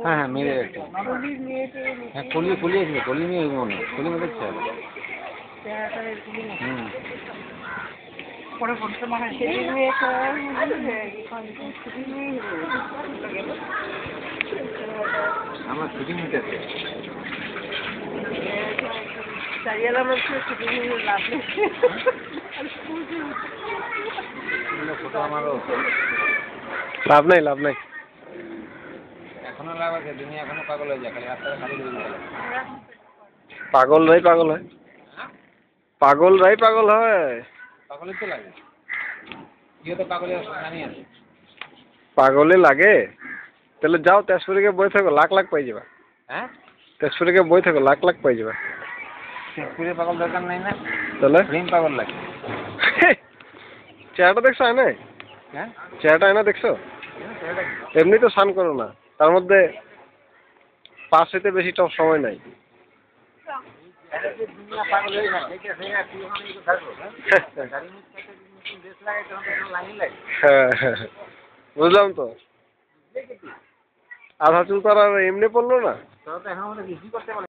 হ্যাঁ মেরে একটা হ্যাঁ কলিয়েছিল কলি নিয়ে মনে কলি মেরে পরে বলতে মানে সেদিন আমার শুটিং নিতেছে চারিয়ালা মধ্যে শুটিং লাভ নেই ফটো আমারও লাভ নাই এখনো লাভ আছে দুনিয়া এখনো পাগল হয়ে যায় খালি রাস্তায় খালি পাগলরাই পাগল হয় পাগলই তো লাগে কেউ তো পাগলের জানি আছে পাগলে লাগে তাহলে যাও তেজপুরে বই থাকো লাখ পাই যাবা হ্যাঁ তেজপুরে বই থাকো লাখ পাই যাবা তেজপুরে পাগল দরকার নাই না তাহলে প্রেম পাগল লাগে চেহারাটা দেখছো আয়না হ্যাঁ চেহারাটা আয়না দেখছো এমনি তো স্নান করো না তার মধ্যে 5 হইতে বেশি সময় নাই দুনিয়া পাগল হয়ে যায় হ্যাঁ বুঝলাম তো আধা চুল তো আর এমনি পড়লো না তো এখন আমাদের বেশি করতে